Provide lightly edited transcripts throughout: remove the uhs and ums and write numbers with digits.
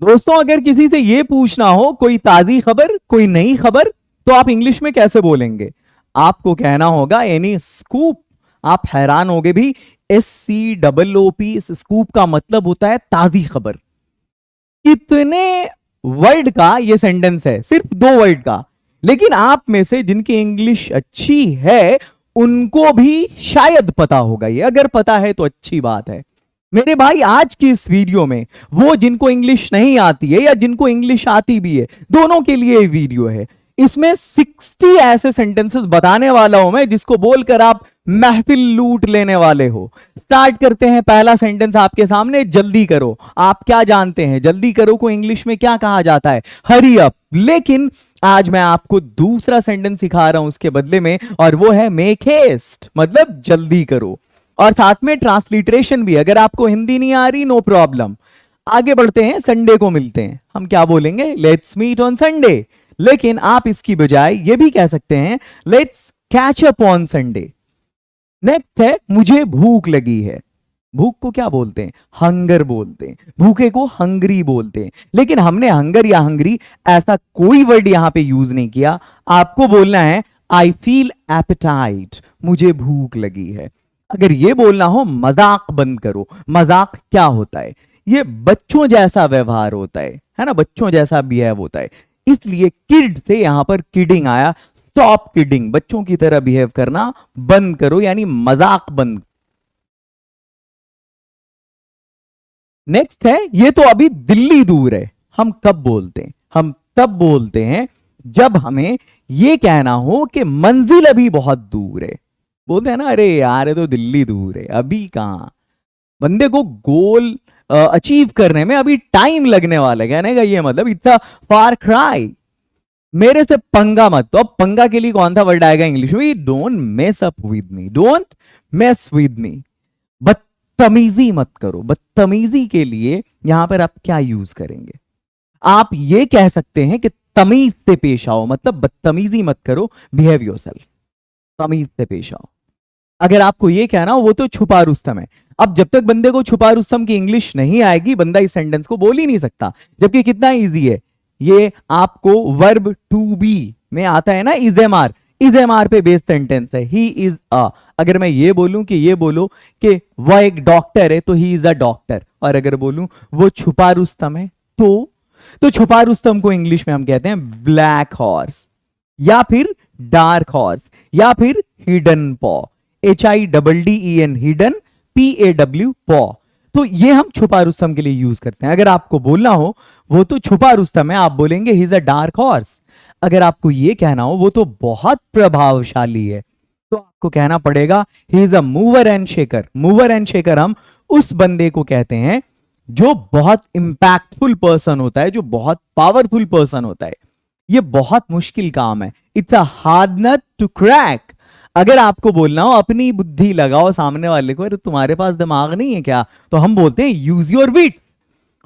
दोस्तों, अगर किसी से ये पूछना हो कोई ताजी खबर, कोई नई खबर, तो आप इंग्लिश में कैसे बोलेंगे? आपको कहना होगा एनी स्कूप। आप हैरान होगे भी, SCOOP, इस स्कूप का मतलब होता है ताजी खबर। कितने वर्ड का ये सेंटेंस है? सिर्फ 2 वर्ड का। लेकिन आप में से जिनकी इंग्लिश अच्छी है उनको भी शायद पता होगा ये। अगर पता है तो अच्छी बात है। मेरे भाई, आज की इस वीडियो में वो जिनको इंग्लिश नहीं आती है या जिनको इंग्लिश आती भी है, दोनों के लिए ये वीडियो है। इसमें 60 ऐसे सेंटेंसेस बताने वाला हूं मैं जिसको बोलकर आप महफिल लूट लेने वाले हो। स्टार्ट करते हैं। पहला सेंटेंस आपके सामने, जल्दी करो। आप क्या जानते हैं जल्दी करो को इंग्लिश में क्या कहा जाता है? Hurry up. लेकिन आज मैं आपको दूसरा सेंटेंस सिखा रहा हूं उसके बदले में, और वो है मेक हेस्ट, मतलब जल्दी करो। और साथ में ट्रांसलिटरेशन भी। अगर आपको हिंदी नहीं आ रही, नो प्रॉब्लम। आगे बढ़ते हैं, संडे को मिलते हैं। हम क्या बोलेंगे? Let's meet on Sunday. लेकिन आप इसकी बजाय ये भी कह सकते हैं, let's catch up on Sunday. Next है, मुझे भूख लगी है। भूख को क्या बोलते हैं? हंगर बोलते हैं। भूखे को हंगरी बोलते हैं। लेकिन हमने हंगर या हंगरी ऐसा कोई वर्ड यहां पे यूज नहीं किया। आपको बोलना है आई फील एपेटाइट, मुझे भूख लगी है। अगर ये बोलना हो, मजाक बंद करो। मजाक क्या होता है? ये बच्चों जैसा व्यवहार होता है ना, बच्चों जैसा बिहेव होता है। इसलिए किड से यहां पर किडिंग आया। स्टॉप किडिंग, बच्चों की तरह बिहेव करना बंद करो, यानी मजाक बंद। नेक्स्ट है, ये तो अभी दिल्ली दूर है। हम कब बोलते हैं? हम तब बोलते हैं जब हमें ये कहना हो कि मंजिल अभी बहुत दूर है। बोलते हैं ना, अरे यार ये तो दिल्ली दूर है, अभी कहां। बंदे को गोल अचीव करने में अभी टाइम लगने वाला है। कहने का ये मतलब इट्स अ फार क्राई। मेरे से पंगा मत। तो अब पंगा के लिए कौन सा वर्ड आएगा इंग्लिश में? Don't mess up with me, don't mess with me. बदतमीजी मत करो। बदतमीजी के लिए यहां पर आप क्या यूज करेंगे? आप ये कह सकते हैं कि तमीज से पेश आओ, मतलब बदतमीजी मत करो, बिहेव योरसेल्फ, तमीज से पेश आओ। अगर आपको ये कहना हो वो तो छुपा रुस्तम है। अब जब तक बंदे को छुपा रुस्तम की इंग्लिश नहीं आएगी, बंदा इस सेंटेंस को बोल ही नहीं सकता। जबकि कितना इजी है ये। आपको वर्ब टू बी में आता है ना, इजेमार। इजेमार पे बेस्ड सेंटेंस है। ही इज अ। अगर मैं ये बोलूं कि ये बोलो कि वह एक डॉक्टर है, तो ही इज अ डॉक्टर। और अगर बोलूं वो छुपा रुस्तम है, तो छुपा रुस्तम को इंग्लिश में हम कहते हैं ब्लैक हॉर्स, या फिर डार्क हॉर्स, या फिर हिडन पॉ। HIDDEN, हिडन, PAW, पॉ। तो ये हम छुपा रुस्तम के लिए यूज करते हैं। अगर आपको बोलना हो वो तो छुपा रुस्तम है, आप बोलेंगे ही इज अ डार्क हॉर्स। अगर आपको ये कहना हो वो तो बहुत प्रभावशाली है, तो आपको कहना पड़ेगा he is a mover and shaker. Mover and shaker हम उस बंदे को कहते हैं जो बहुत इंपैक्टफुल पर्सन होता है, जो बहुत पावरफुल पर्सन होता है। ये बहुत मुश्किल काम है। It's a hard nut to crack. अगर आपको बोलना हो अपनी बुद्धि लगाओ सामने वाले को, अरे तुम्हारे पास दिमाग नहीं है क्या, तो हम बोलते हैं यूज योर विट।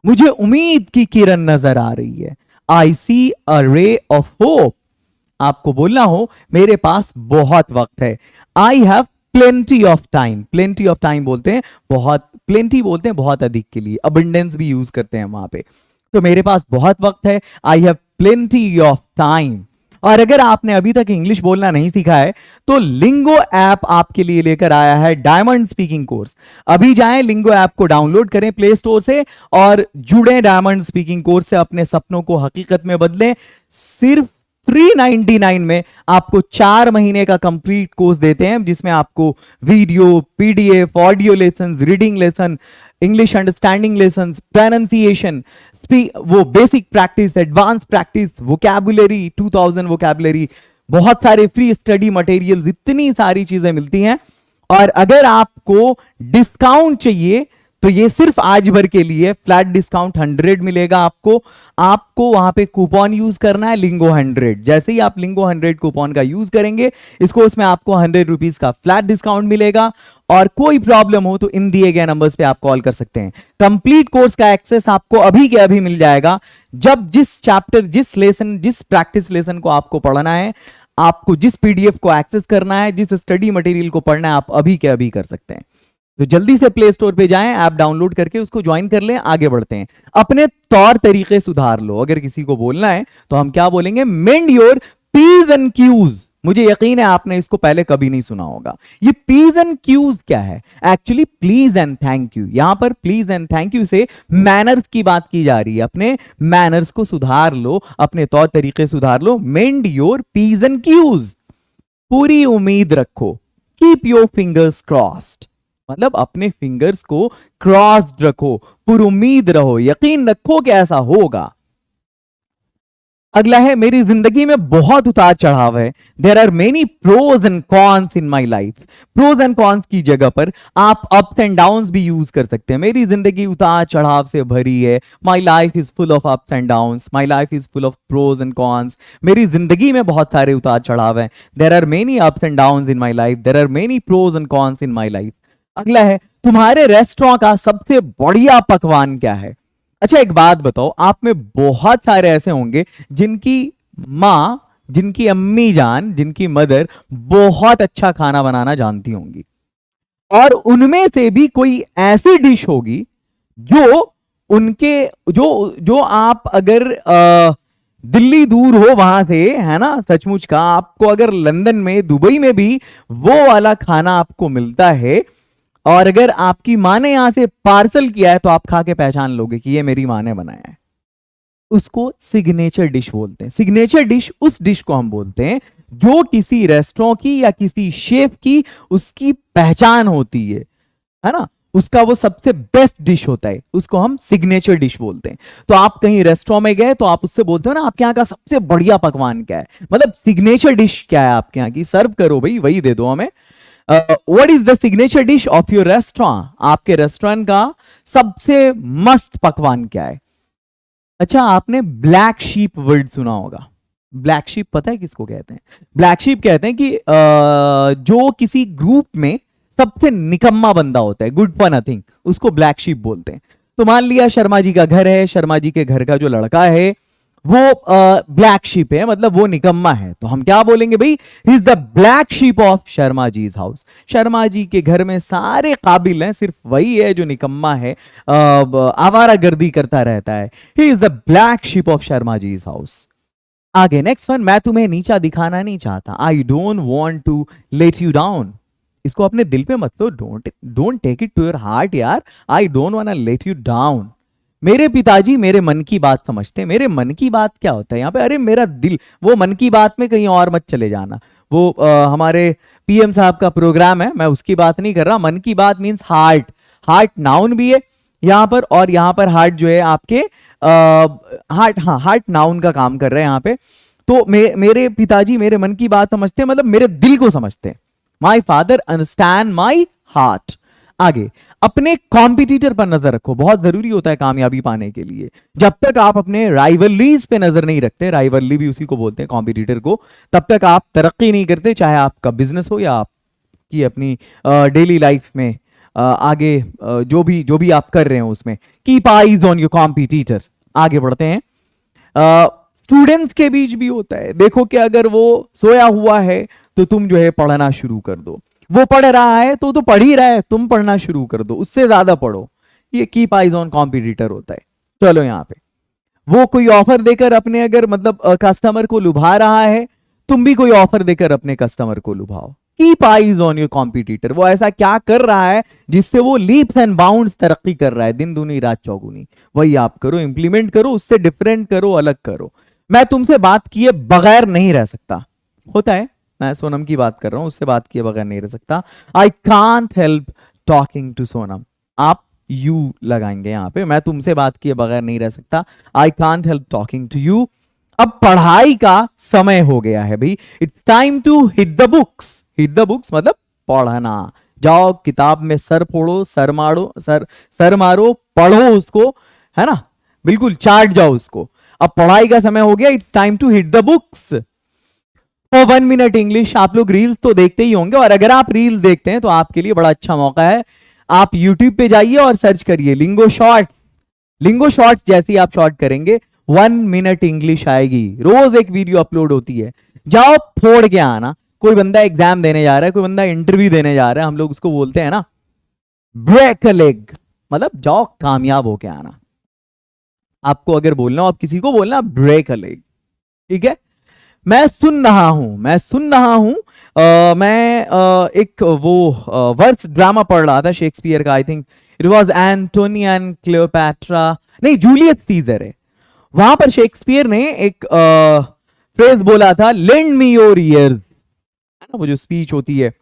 मुझे उम्मीद की किरण नजर आ रही है। आई सी अ रे ऑफ होप। आपको बोलना हो मेरे पास बहुत वक्त है। I have plenty of time. Plenty of time बोलते हैं बहुत, प्लेंटी बोलते हैं बहुत अधिक के लिए, अबंडेंस भी यूज करते हैं वहां पे। तो मेरे पास बहुत वक्त है, I have plenty of time. और अगर आपने अभी तक इंग्लिश बोलना नहीं सीखा है, तो लिंगो ऐप आपके लिए लेकर आया है डायमंड स्पीकिंग कोर्स। अभी जाएं, लिंगो ऐप को डाउनलोड करें प्ले स्टोर से और जुड़े डायमंड स्पीकिंग कोर्स से। अपने सपनों को हकीकत में बदलें। सिर्फ 399 में आपको 4 महीने का कंप्लीट कोर्स देते हैं, जिसमें आपको video, PDF, audio lesson, reading lesson, English understanding lesson, pronunciation, वो basic practice, advance practice, vocabulary 2000 vocabulary, बहुत सारे फ्री स्टडी मटेरियल, इतनी सारी चीजें मिलती हैं। और अगर आपको डिस्काउंट चाहिए तो ये सिर्फ आज भर के लिए फ्लैट डिस्काउंट 100 मिलेगा आपको। आपको वहां पे कूपन यूज करना है लिंगो 100। जैसे ही आप लिंगो 100 कूपन का यूज करेंगे, इसको उसमें आपको 100 रुपीज का फ्लैट डिस्काउंट मिलेगा। और कोई प्रॉब्लम हो तो इन दिए गए नंबर्स पे आप कॉल कर सकते हैं। कंप्लीट कोर्स का एक्सेस आपको अभी के अभी मिल जाएगा। जब जिस चैप्टर, जिस लेसन, जिस प्रैक्टिस लेसन को आपको पढ़ना है, आपको जिस PDF को एक्सेस करना है, जिस स्टडी मटेरियल को पढ़ना है, आप अभी के अभी कर सकते हैं। तो जल्दी से प्ले स्टोर पे जाएं, ऐप डाउनलोड करके उसको ज्वाइन कर लें, आगे बढ़ते हैं। अपने तौर तरीके सुधार लो। अगर किसी को बोलना है तो हम क्या बोलेंगे? Mind your p's and q's. मुझे यकीन है आपने इसको पहले कभी नहीं सुना होगा। ये पीज एंड क्यूज क्या है? Actually please and thank you. यहां पर प्लीज एंड थैंक यू से मैनर्स की बात की जा रही है। अपने मैनर्स को सुधार लो, अपने तौर तरीके सुधार लो। Mend your p's and q's. पूरी उम्मीद रखो। कीप योर फिंगर्स क्रॉस्ड, मतलब अपने फिंगर्स को क्रॉस्ड रखो, पूरी उम्मीद रहो, यकीन रखो कि ऐसा होगा। अगला है, मेरी जिंदगी में बहुत उतार चढ़ाव है। There are many pros and cons in my life. Pros and cons की जगह पर आप अप्स एंड डाउन्स भी यूज कर सकते हैं। मेरी जिंदगी उतार चढ़ाव से भरी है। My life is full of ups and downs, my life is full of pros and cons. मेरी जिंदगी में बहुत सारे उतार चढ़ाव हैं। There are many ups and downs in my life, there are many pros and cons in my life. अगला है, तुम्हारे रेस्टोरेंट का सबसे बढ़िया पकवान क्या है? अच्छा एक बात बताओ, आप में बहुत सारे ऐसे होंगे जिनकी माँ, जिनकी अम्मी जान, जिनकी मदर बहुत अच्छा खाना बनाना जानती होंगी, और उनमें से भी कोई ऐसी डिश होगी जो उनके जो जो आप अगर दिल्ली दूर हो वहां से, है ना, सचमुच का आपको अगर लंदन में, दुबई में भी वो वाला खाना आपको मिलता है, और अगर आपकी माँ ने यहां से पार्सल किया है तो आप खा के पहचान लोगे कि ये मेरी माँ ने बनाया है। उसको सिग्नेचर डिश बोलते हैं। सिग्नेचर डिश उस डिश को हम बोलते हैं जो किसी रेस्टोरेंट की या किसी शेफ की उसकी पहचान होती है ना, उसका वो सबसे बेस्ट डिश होता है, उसको हम सिग्नेचर डिश बोलते हैं। तो आप कहीं रेस्टोरेंट में गए तो आप उससे बोलते हो ना, आपके यहाँ का सबसे बढ़िया पकवान क्या है, मतलब सिग्नेचर डिश क्या है आपके यहाँ की, सर्व करो भाई, वही दे दो हमें। What is the signature dish of your restaurant? आपके रेस्टोरेंट का सबसे मस्त पकवान क्या है? अच्छा, आपने ब्लैक शीप वर्ड सुना होगा। ब्लैक शीप पता है किसको कहते हैं? ब्लैक शीप कहते हैं कि जो किसी ग्रुप में सबसे निकम्मा बंदा होता है, गुड फॉर नथिंग, उसको ब्लैक शीप बोलते हैं। तो मान लिया शर्मा जी का घर है, शर्मा जी के घर का जो लड़का है वो ब्लैक शीप है, मतलब वो निकम्मा है, तो हम क्या बोलेंगे भाई? He is the black sheep of Sharma ji house. Sharma ji के घर में सारे काबिल हैं, सिर्फ वही है जो निकम्मा है, आवारागर्दी करता रहता है। He is the black sheep of Sharma ji house. आगे नेक्स्ट वन, मैं तुम्हें नीचा दिखाना नहीं चाहता। I don't want to let you down. इसको अपने दिल पे मत लो, don't take it to your heart यार। I don't want to let you down. मेरे पिताजी मेरे मन की बात समझते हैं। मेरे मन की बात क्या होता है यहाँ पे? अरे मेरा दिल, वो मन की बात में कहीं और मत चले जाना। वो हमारे पीएम साहब का प्रोग्राम है, मैं उसकी बात नहीं कर रहा। मन की बात मीन्स हार्ट। हार्ट नाउन भी है यहाँ पर, और यहाँ पर हार्ट जो है आपके हार्ट, हाँ हार्ट नाउन का काम कर रहे हैं यहाँ पे। तो मेरे पिताजी मेरे मन की बात समझते हैं, मतलब मेरे दिल को समझते हैं। My father understand my heart. आगे, अपने कॉम्पिटिटर पर नजर रखो, बहुत जरूरी होता है कामयाबी पाने के लिए। जब तक आप अपने राइवलरीज पे नजर नहीं रखते, राइवलरी भी उसी को बोलते हैं कॉम्पिटिटर को, तब तक आप तरक्की नहीं करते, चाहे आपका बिजनेस हो या आपकी अपनी डेली लाइफ में आगे जो भी आप कर रहे हो उसमें। Keep eyes on your competitor. आगे बढ़ते हैं। स्टूडेंट्स के बीच भी होता है, देखो कि अगर वो सोया हुआ है तो तुम जो है पढ़ना शुरू कर दो, वो पढ़ रहा है तो पढ़ ही रहा है, तुम पढ़ना शुरू कर दो, उससे ज्यादा पढ़ो। ये कीप आइज ऑन कॉम्पिटिटर होता है। चलो यहाँ पे, वो कोई ऑफर देकर अपने अगर मतलब कस्टमर को लुभा रहा है, तुम भी कोई ऑफर देकर अपने कस्टमर को लुभाओ। Keep eyes on your competitor. वो ऐसा क्या कर रहा है जिससे वो लीप्स एंड बाउंड्स तरक्की कर रहा है, दिन दूनी रात चौगुनी, वही आप करो, इंप्लीमेंट करो, उससे डिफरेंट करो, अलग करो। मैं तुमसे बात किए बगैर नहीं रह सकता। होता है, मैं सोनम की बात कर रहा हूं, उससे बात किए बगैर नहीं रह सकता। I can't help talking to Sonam. आप यू लगाएंगे यहां पे, मैं तुमसे बात किए बगैर नहीं रह सकता। I can't help talking to you. अब पढ़ाई का समय हो गया है भाई, it's time to hit the books. Hit the books मतलब पढ़ना। जाओ किताब में सर फोड़ो, सर मारो, सर मारो, पढ़ो उसको, है ना, बिल्कुल चाट जाओ उसको। अब पढ़ाई का समय हो गया, it's time to hit the books. For 1 minute English. आप लोग रील्स तो देखते ही होंगे, और अगर आप रील्स देखते हैं तो आपके लिए बड़ा अच्छा मौका है, आप यूट्यूब पे जाइए और सर्च करिए लिंगो शॉर्ट्स। लिंगो शॉर्ट्स जैसे ही आप शॉर्ट करेंगे 1 मिनट इंग्लिश आएगी। रोज एक वीडियो अपलोड होती है, जाओ फोड़ के आना। कोई बंदा एग्जाम देने जा रहा है, कोई बंदा इंटरव्यू देने जा रहा है, हम लोग उसको बोलते हैं ना ब्रेक अ लेग मतलब जाओ कामयाब होके आना। आपको अगर बोलना हो, आप किसी को बोलना ब्रेक अ लेग, ठीक है। मैं सुन रहा हूं, मैं सुन रहा हूं। मैं एक वो वर्स ड्रामा पढ़ रहा था शेक्सपियर का, I think it was Antony and Cleopatra, नहीं जूलियस सीजर है। वहां पर शेक्सपियर ने एक फ्रेज बोला था, लेंड मी योर ईयर्स, है ना, वो जो स्पीच होती है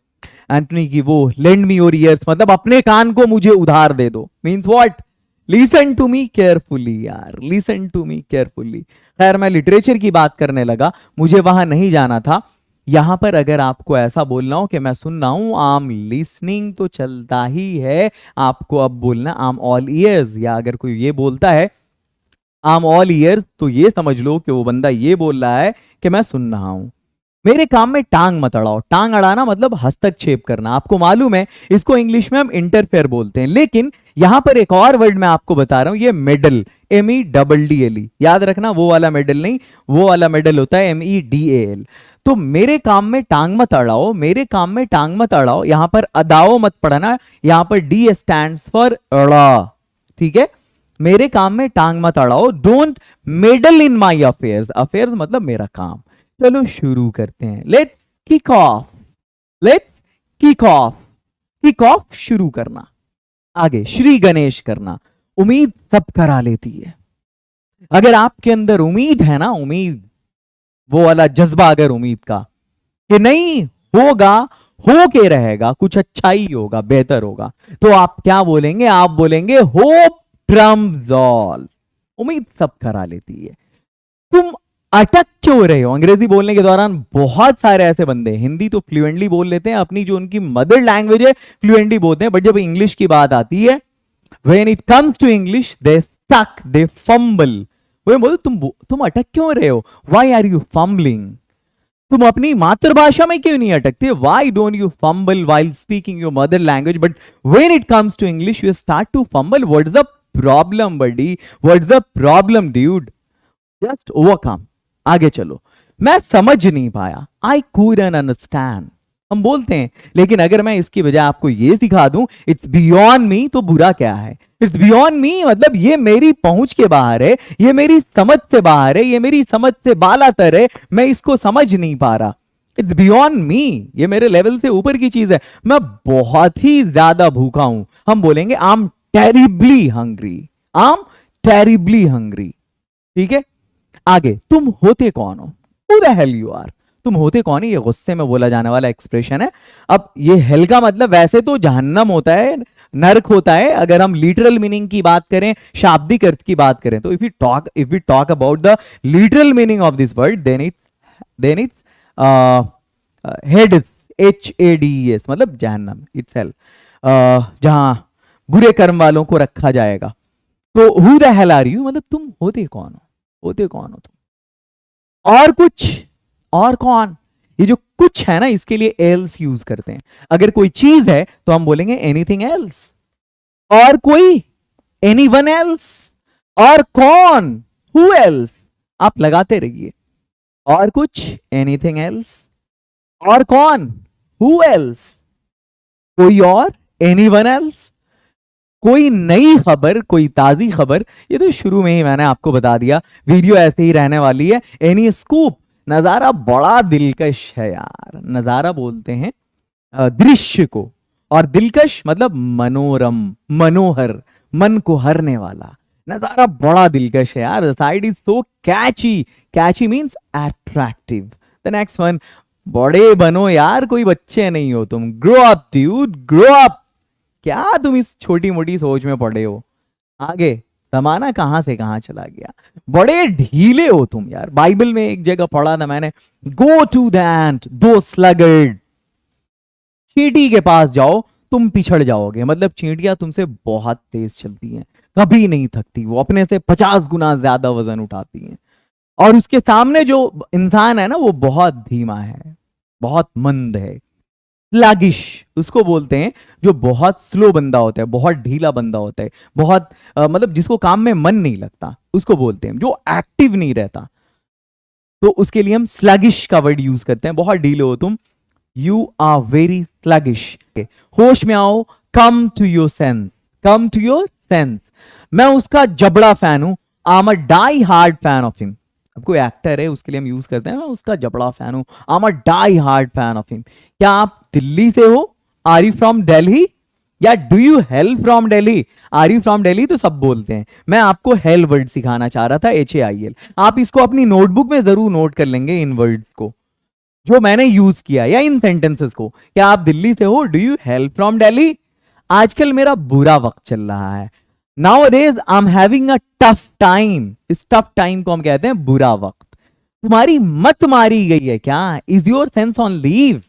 एंटनी की, वो लेंड मी योर ईयर्स मतलब अपने कान को मुझे उधार दे दो, means what, listen to me carefully यार, लिसन टू मी केयरफुली। खैर मैं लिटरेचर की बात करने लगा, मुझे वहां नहीं जाना था। यहां पर अगर आपको ऐसा बोलना हो कि मैं सुन रहा हूं, आम लिसनिंग तो चलता ही है, आपको अब बोलना आम ऑल ईयर्स। या अगर कोई ये बोलता है आम ऑल ईयर्स, तो ये समझ लो कि वो बंदा ये बोल रहा है कि मैं सुन रहा हूं। मेरे काम में टांग मत अड़ाओ। टांग अड़ाना मतलब हस्तक्षेप करना, आपको मालूम है इसको इंग्लिश में हम इंटरफेयर बोलते हैं। लेकिन यहां पर एक और वर्ड मैं आपको बता रहा हूं, ये मेडल, MEDDLE, याद रखना, वो वाला मेडल नहीं, वो वाला मेडल होता है MEDAL। तो मेरे काम में टांग मत अड़ाओ, मेरे काम में टांग मत अड़ाओ, यहां पर अदाओ मत पढ़ना, यहां पर D स्टैंड्स फॉर अड़ा, ठीक है। मेरे काम में टांग मत अड़ाओ, don't meddle in my affairs, affairs मतलब मेरा काम। चलो शुरू करते हैं, let's kick off, let's kick off, kick off शुरू करना, आगे श्री गणेश करना। उम्मीद सब करा लेती है। अगर आपके अंदर उम्मीद है ना, उम्मीद, वो वाला जज्बा अगर उम्मीद का कि नहीं होगा, हो के रहेगा, कुछ अच्छा ही होगा, बेहतर होगा, तो आप क्या बोलेंगे, आप बोलेंगे होप ट्रम्प्स ऑल, उम्मीद सब करा लेती है। तुम अटक क्यों रहे हो? अंग्रेजी बोलने के दौरान बहुत सारे ऐसे बंदे हिंदी तो फ्लुएंटली बोल लेते हैं, अपनी जो उनकी मदर लैंग्वेज है फ्लुएंटली बोलते हैं, बट जब इंग्लिश की बात आती है, when it comes to English they stuck, they fumble. वो बोल, तुम अटक क्यों रहे हो? Why are you fumbling? तुम अपनी मातृभाषा में क्यों नहीं अटकते? Why don't you fumble while speaking your mother language, but when it comes to English you start to fumble? What's the problem buddy? What's the problem dude? Just overcome, आगे चलो। मैं समझ नहीं पाया, आई couldn't अंडरस्टैंड, हम बोलते हैं। लेकिन अगर मैं इसकी बजाय आपको ये सिखा दूं इट्स बियॉन्ड मी, तो बुरा क्या है? इट्स बियॉन्ड मी मतलब ये मेरी पहुंच के बाहर है, ये मेरी समझ से बाहर है, ये मेरी समझ से बालातर है, मैं इसको समझ नहीं पा रहा। इट्स बियॉन्ड मी, ये मेरे लेवल से ऊपर की चीज है, मैं बहुत ही ज्यादा भूखा हूं। हम बोलेंगे I am terribly hungry, I am terribly hungry, ठीक है। आगे, तुम होते कौन हो? Who the hell you are? तुम होते कौन है, ये गुस्से में बोला जाने वाला एक्सप्रेशन है। अब ये हेल का मतलब वैसे तो जहन्नम होता है, नरक होता है। अगर हम लिटरल मीनिंग की बात करें, शाब्दिक अर्थ की बात करें, तो if we talk about the literal meaning of this word, then it's Hades, HADES मतलब जहन्नम, इट्स हेल, जहां बुरे कर्म वालों को रखा जाएगा। तो who the hell are you मतलब तुम होते कौन हो? होते कौन हो तुम? और कुछ, और कौन? ये जो कुछ है ना, इसके लिए एल्स यूज करते हैं। अगर कोई चीज है तो हम बोलेंगे एनीथिंग एल्स। और कोई, एनीवन एल्स। और कौन, हु एल्स। आप लगाते रहिए, और कुछ, एनीथिंग एल्स। और कौन, हु एल्स। कोई और, एनीवन एल्स। कोई नई खबर, कोई ताजी खबर, ये तो शुरू में ही मैंने आपको बता दिया, वीडियो ऐसे ही रहने वाली है। एनी स्कूप, नजारा बड़ा दिलकश है यार, नजारा बोलते हैं दृश्य को, और दिलकश मतलब मनोरम, मनोहर, मन को हरने वाला। नजारा बड़ा दिलकश है यार, side is so catchy, catchy means attractive. The next one, बड़े बनो यार, कोई बच्चे नहीं हो तुम, grow up dude, grow up. क्या तुम इस छोटी मोटी सोच में पड़े हो? आगे, जमाना कहां से कहां चला गया, बड़े ढीले हो तुम यार। बाइबल में एक जगह पढ़ा था मैंने, गो टू दैट दो स्लगर्ड, चींटी के पास जाओ, तुम पिछड़ जाओगे। मतलब चींटियां तुमसे बहुत तेज चलती हैं, कभी नहीं थकती, वो अपने से 50 गुना ज्यादा वजन उठाती हैं। और उसके सामने जो इंसान है ना, वो बहुत धीमा है, बहुत मंद है, स्लगिश उसको बोलते हैं, जो बहुत स्लो बंदा होता है, बहुत ढीला बंदा होता है, बहुत मतलब जिसको काम में मन नहीं लगता, उसको बोलते हैं, जो एक्टिव नहीं रहता। तो उसके लिए हम स्लगिश का वर्ड यूज करते हैं। बहुत ढीले हो तुम, यू आर वेरी स्लगिश। होश में आओ, come to your sense, come to your sense. मैं उसका जबड़ा फैन हूं, I am a die hard fan of him. अब कोई एक्टर है उसके लिए हम यूज करते हैं, मैं उसका जबड़ा फैन हूं, I am a die hard fan of him. क्या आप दिल्ली से हो? Are you from Delhi? या do you hail from Delhi? Are you from Delhi तो सब बोलते हैं, मैं आपको हेल वर्ड सिखाना चाह रहा था, HAIL। आप इसको अपनी नोटबुक में जरूर नोट कर लेंगे, इन वर्ड्स को जो मैंने यूज किया या इन सेंटेंसेस को। क्या आप दिल्ली से हो? Do you hail from Delhi? आजकल मेरा बुरा वक्त चल रहा है, nowadays I am having a tough time. इस टफ टाइम को हम कहते हैं बुरा वक्त। तुम्हारी मत मारी गई है क्या? Is your sense on leave?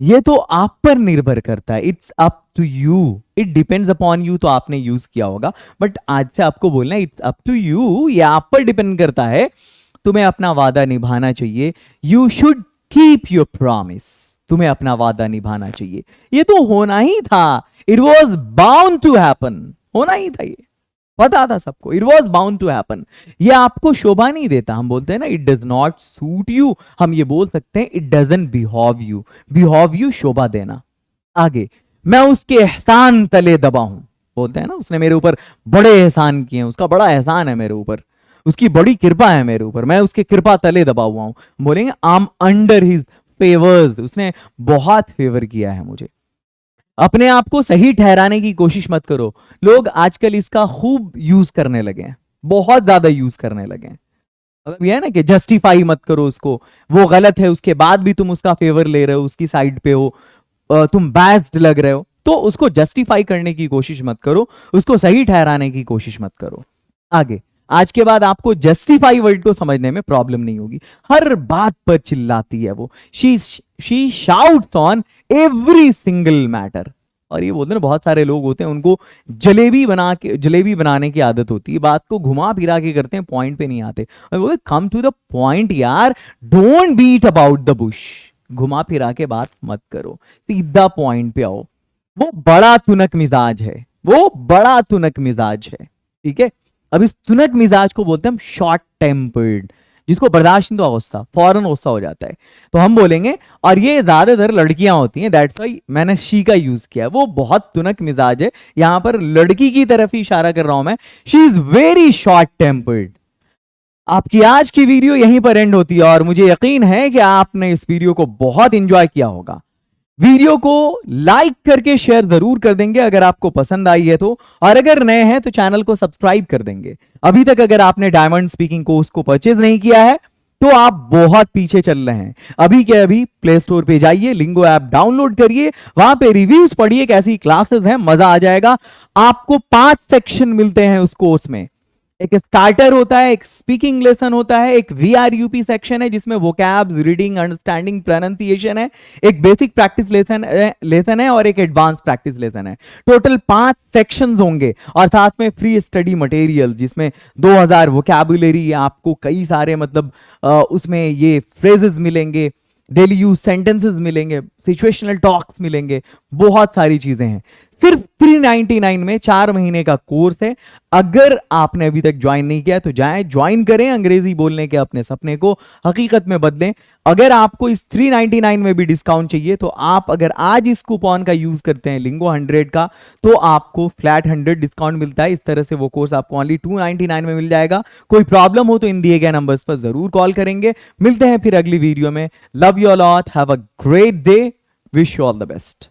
ये तो आप पर निर्भर करता है, it's up to you, it depends upon you. तो आपने यूज किया होगा, बट आज से आपको बोलना है इट्स अप टू यू, ये आप पर डिपेंड करता है। तुम्हें अपना वादा निभाना चाहिए, you should keep your promise. तुम्हें अपना वादा निभाना चाहिए, ये तो होना ही था, it was bound to happen. होना ही था, ये पता था सबको, it was bound to happen. ये आपको शोभा नहीं देता, हम बोलते हैं ना it does not suit you, हम ये बोल सकते हैं it doesn't behave you. Behave you शोभा देना। आगे, मैं उसके एहसान तले दबा हूं, बोलते हैं ना उसने मेरे ऊपर बड़े एहसान किए हैं, उसका बड़ा एहसान है मेरे ऊपर, उसकी बड़ी कृपा है मेरे ऊपर, मैं उसके कृपा तले दबा हुआ हूं। बोलेंगे I am under his favours, उसने बहुत फेवर किया है मुझे। अपने आप को सही ठहराने की कोशिश मत करो। लोग आजकल इसका खूब यूज करने लगे हैं, बहुत ज्यादा यूज करने लगे हैं। मतलब यह है ना कि जस्टिफाई मत करो उसको, वो गलत है उसके बाद भी तुम उसका फेवर ले रहे हो, उसकी साइड पे हो, तुम बायस्ड लग रहे हो, तो उसको जस्टिफाई करने की कोशिश मत करो, उसको सही ठहराने की कोशिश मत करो। आगे, आज के बाद आपको जस्टिफाई वर्ड को समझने में प्रॉब्लम नहीं होगी। हर बात पर चिल्लाती है वो, she shouts on every single matter. और ये बोलते हैं बहुत सारे लोग होते हैं उनको जलेबी बनाने की आदत होती है, बात को घुमा फिरा के करते हैं, पॉइंट पे नहीं आते। और बोलते कम टू द पॉइंट यार, don't beat about the bush. घुमा फिरा के बात मत करो, सीधा पॉइंट पे आओ। वो बड़ा तुनक मिजाज है, वो बड़ा तुनक मिजाज है, ठीक है। अब इस तुनक मिजाज को बोलते हैं हम शॉर्ट टेम्पर्ड, जिसको बर्दाश्त नहीं तो गुस्सा फौरन गुस्सा हो जाता है, तो हम बोलेंगे। और ये ज्यादातर लड़कियां होती हैं, दैट्स व्हाई मैंने शी का यूज किया है। वो बहुत तुनक मिजाज है, यहां पर लड़की की तरफ ही इशारा कर रहा हूं मैं। She is very short tempered. आपकी आज की वीडियो यहीं पर एंड होती है और मुझे यकीन है कि आपने इस वीडियो को बहुत एंजॉय किया होगा। वीडियो को लाइक करके शेयर जरूर कर देंगे अगर आपको पसंद आई है तो, और अगर नए हैं तो चैनल को सब्सक्राइब कर देंगे। अभी तक अगर आपने डायमंड स्पीकिंग कोर्स को परचेज नहीं किया है तो आप बहुत पीछे चल रहे हैं। अभी के अभी प्ले स्टोर पे जाइए, लिंगो ऐप डाउनलोड करिए, वहां पे रिव्यूज पढ़िए, कैसी क्लासेस हैं, मजा आ जाएगा। आपको 5 सेक्शन मिलते हैं उस कोर्स में। एक स्टार्टर होता है, एक स्पीकिंग लेसन होता है, एक VRUP सेक्शन है जिसमें वोकैब्स, रीडिंग, अंडरस्टैंडिंग, प्रोनाउंसिएशन है, एक बेसिक प्रैक्टिस लेसन है और एक एडवांस प्रैक्टिस लेसन है। टोटल 5 सेक्शंस होंगे और साथ में फ्री स्टडी मटेरियल जिसमें 2000 वोकैबुलरी, आपको कई सारे मतलब उसमें ये फ्रेजेस मिलेंगे, डेली यूज सेंटेंसेस मिलेंगे, सिचुएशनल टॉक्स मिलेंगे, बहुत सारी चीजें हैं। सिर्फ 399 में 4 महीने का कोर्स है। अगर आपने अभी तक ज्वाइन नहीं किया तो जाएं, ज्वाइन करें, अंग्रेजी बोलने के अपने सपने को हकीकत में बदलें। अगर आपको इस 399 में भी डिस्काउंट चाहिए तो आप अगर आज इस कूपन का यूज करते हैं लिंगो 100 का, तो आपको फ्लैट 100 डिस्काउंट मिलता है। इस तरह से वो कोर्स आपको ओनली 299 में मिल जाएगा। कोई प्रॉब्लम हो तो इन दिए गए नंबर्स पर जरूर कॉल करेंगे। मिलते हैं फिर अगली वीडियो में। Love you lot, have a great day, wish you all the best.